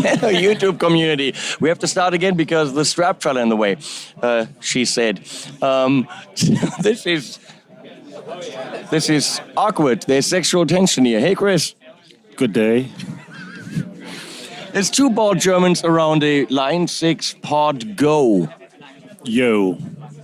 YouTube community. We have to start again because the strap fell in the way, she said. This is awkward. There's sexual tension here. Hey, Chris. Good day. There's two bored Germans around a Line 6 Pod Go. Yo.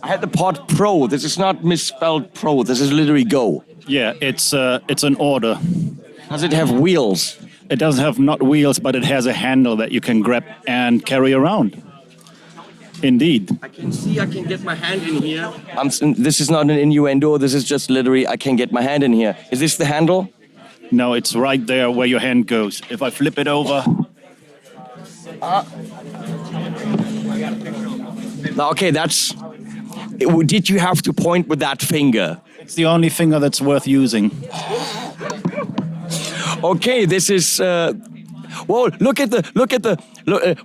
I had the Pod Pro. This is not misspelled Pro. This is literally Go. Yeah, it's an order. Does it have wheels? It doesn't have not wheels, but it has a handle that you can grab and carry around. Indeed. I can get my hand in here. This is not an innuendo. This is just literally, I can get my hand in here. Is this the handle? No, it's right there where your hand goes. If I flip it over. Okay, did you have to point with that finger? It's the only finger that's worth using. Okay, this is. Whoa! Look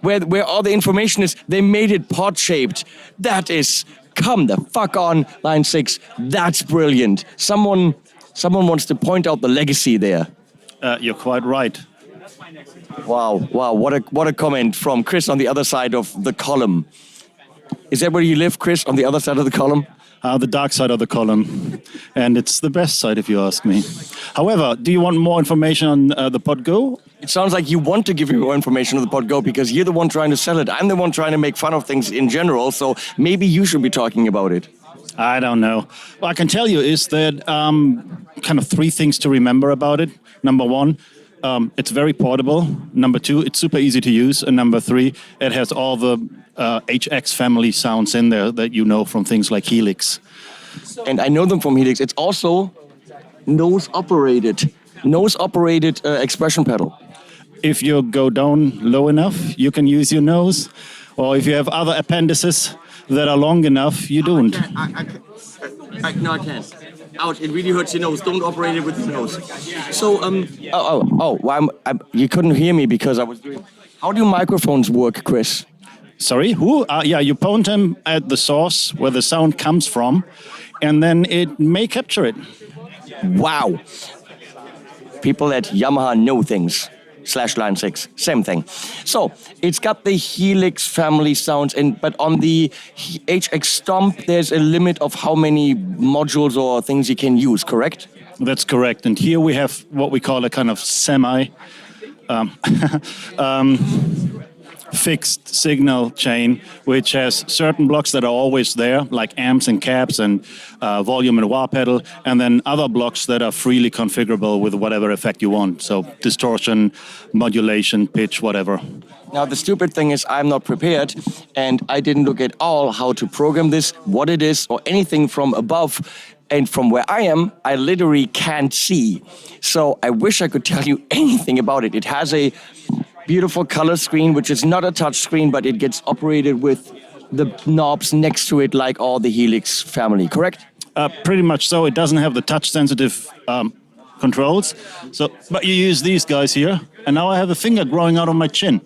where all the information is. They made it pod shaped. That is. Come the fuck on, Line 6. That's brilliant. Someone wants to point out the legacy there. You're quite right. Wow! What a comment from Chris on the other side of the column. Is that where you live, Chris? On the other side of the column? The dark side of the column. And it's the best side, if you ask me. However, do you want more information on the Pod Go? It sounds like you want to give me more information on the Pod Go because you're the one trying to sell it. I'm the one trying to make fun of things in general, so maybe you should be talking about it. I don't know. What I can tell you is that kind of three things to remember about it. Number one, it's very portable. Number two, it's super easy to use. And number three, it has all the HX family sounds in there that you know from things like Helix. And I know them from Helix. It's also nose-operated expression pedal. If you go down low enough, you can use your nose. Or if you have other appendices that are long enough, you don't. No, I can't. Ouch, it really hurts your nose. Don't operate it with your nose. So, you couldn't hear me because I was doing... How do microphones work, Chris? Sorry, who? Yeah, you point them at the source where the sound comes from, and then it may capture it. Wow. People at Yamaha know things. /Line 6, same thing. So, it's got the Helix family sounds, but on the HX Stomp, there's a limit of how many modules or things you can use, correct? That's correct. And here we have what we call a kind of fixed signal chain, which has certain blocks that are always there, like amps and cabs and volume and wah pedal, and then other blocks that are freely configurable with whatever effect you want. So distortion, modulation, pitch, whatever. Now, the stupid thing is I'm not prepared, and I didn't look at all how to program this, what it is, or anything from above. And from where I am, I literally can't see. So I wish I could tell you anything about it. It has a beautiful color screen, which is not a touch screen, but it gets operated with the knobs next to it like all the Helix family, correct? Pretty much so. It doesn't have the touch-sensitive controls. But you use these guys here, and now I have a finger growing out of my chin.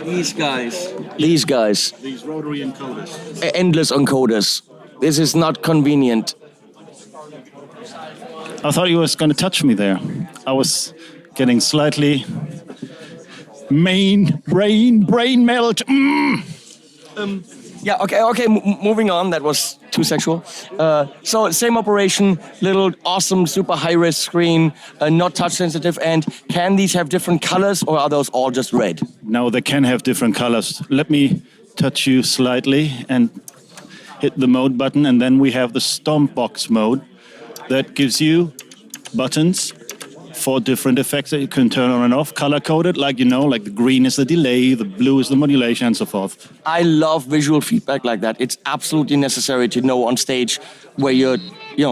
These guys. These rotary encoders. Endless encoders. This is not convenient. I thought you was going to touch me there. I was getting slightly brain melt. Yeah, okay, moving on. That was too sexual. So same operation, little awesome super high-res screen, not touch sensitive. And can these have different colors, or are those all just red? No, they can have different colors. Let me touch you slightly and hit the mode button, and then we have the Stompbox mode that gives you buttons for different effects that you can turn on and off, color-coded, like the green is the delay, the blue is the modulation, and so forth. I love visual feedback like that. It's absolutely necessary to know on stage where you're,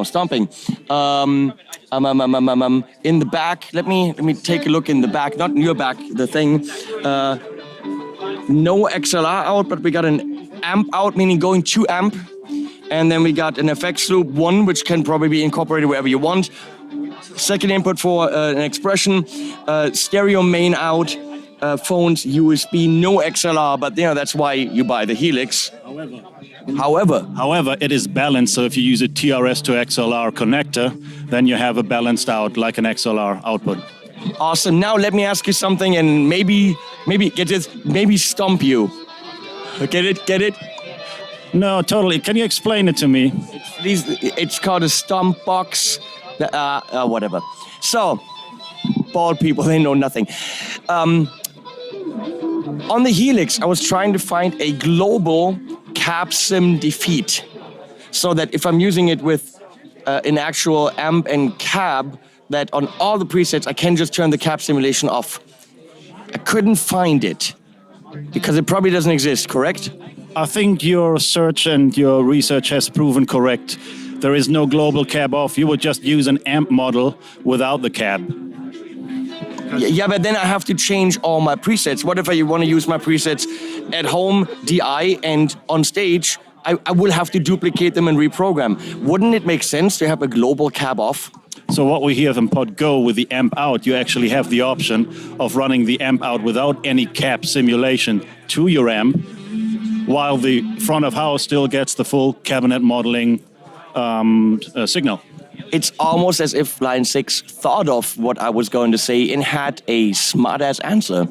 stomping. In the back, let me take a look in the back, not in your back, the thing. No XLR out, but we got an amp out, meaning going to amp. And then we got an FX loop 1, which can probably be incorporated wherever you want. Second input for an expression, stereo main out, phones, USB, no XLR, but that's why you buy the Helix. However, it is balanced, so if you use a TRS to XLR connector, then you have a balanced out like an XLR output. Awesome. Now let me ask you something, and maybe get this, maybe stomp you. Get it? Get it? No, totally. Can you explain it to me? It's called a Stompbox. Whatever. So, bald people, they know nothing. On the Helix, I was trying to find a global cab sim defeat, so that if I'm using it with an actual amp and cab, that on all the presets I can just turn the cab simulation off. I couldn't find it because it probably doesn't exist, correct? I think your search and your research has proven correct. There is no global cab off. You would just use an amp model without the cab. Yeah, but then I have to change all my presets. What if I want to use my presets at home, DI, and on stage? I will have to duplicate them and reprogram. Wouldn't it make sense to have a global cab off? So what we hear from Pod Go with the amp out, you actually have the option of running the amp out without any cab simulation to your amp, while the front of house still gets the full cabinet modeling signal. It's almost as if Line 6 thought of what I was going to say and had a smart-ass answer.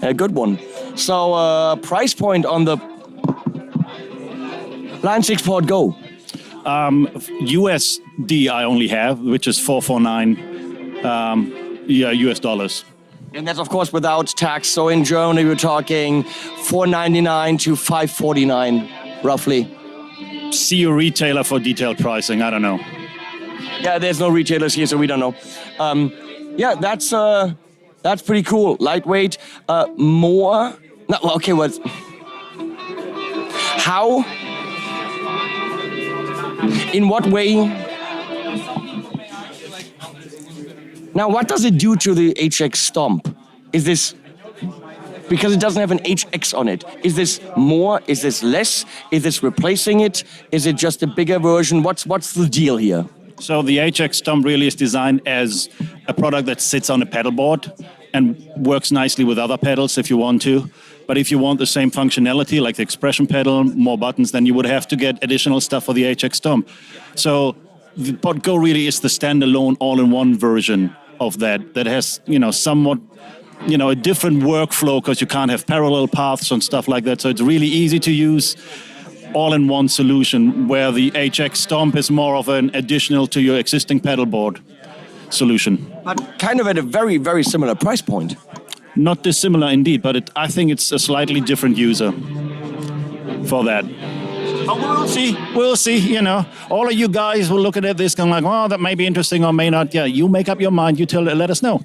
A good one. So, price point on the Line 6 Pod Go. USD I only have, which is $449 US dollars. And that's, of course, without tax. So in Germany, we're talking $499 to $549, roughly. See your retailer for detailed pricing. I don't know. Yeah, there's no retailers here, so we don't know. Yeah, that's pretty cool. Lightweight, more. No, okay, what? How? In what way? Now, what does it do to the HX Stomp? Is this, because it doesn't have an HX on it, is this more, is this less, is this replacing it, is it just a bigger version? What's the deal here? So the HX Stomp really is designed as a product that sits on a pedal board and works nicely with other pedals if you want to. But if you want the same functionality, like the expression pedal, more buttons, then you would have to get additional stuff for the HX Stomp. So the Pod Go really is the standalone all-in-one version of that has, somewhat, a different workflow because you can't have parallel paths and stuff like that. So it's really easy to use all-in-one solution, where the HX Stomp is more of an additional to your existing pedal board solution. But kind of at a very, very similar price point. Not dissimilar indeed, but I think it's a slightly different user for that. But we'll see, All of you guys will look at this going like, well, that may be interesting or may not. Yeah, you make up your mind, let us know.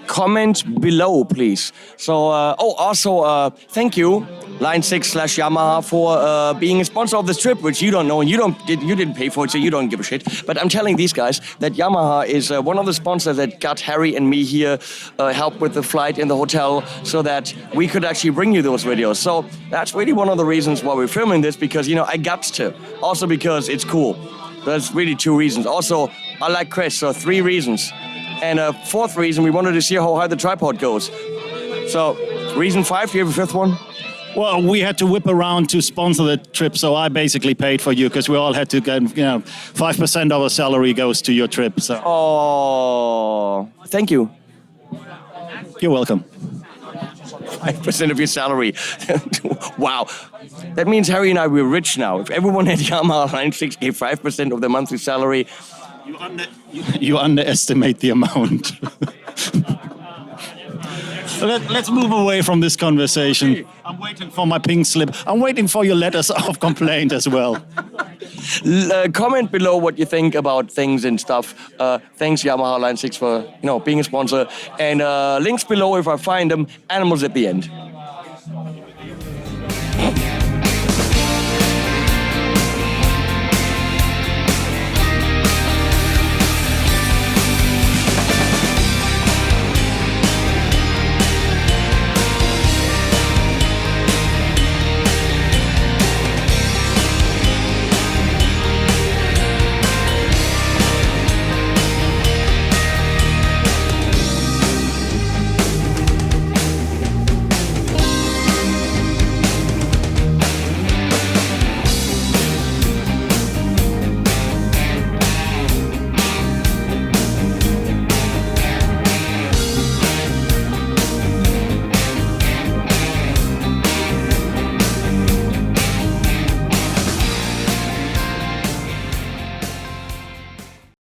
Comment below, please. So, also, thank you, Line 6/Yamaha, for being a sponsor of this trip, which you don't know, and you didn't pay for it, so you don't give a shit. But I'm telling these guys that Yamaha is one of the sponsors that got Harry and me here, help with the flight in the hotel, so that we could actually bring you those videos. So that's really one of the reasons why we're filming this, because, I got to. Also because it's cool. That's really 2 reasons. Also, I like Chris, so 3 reasons. And a 4th reason, we wanted to see how high the tripod goes. So, reason 5, do you have a 5th one? Well, we had to whip around to sponsor the trip, so I basically paid for you because we all had to get, 5% of our salary goes to your trip. So. Oh, thank you. You're welcome. 5% of your salary. Wow. That means Harry and I, we're rich now. If everyone at Yamaha Line 6 gave 5% of their monthly salary. You underestimate the amount. Let's move away from this conversation. Okay. I'm waiting for my pink slip. I'm waiting for your letters of complaint as well. Comment below what you think about things and stuff. Thanks Yamaha Line 6 for being a sponsor. And links below if I find them. Animals at the end.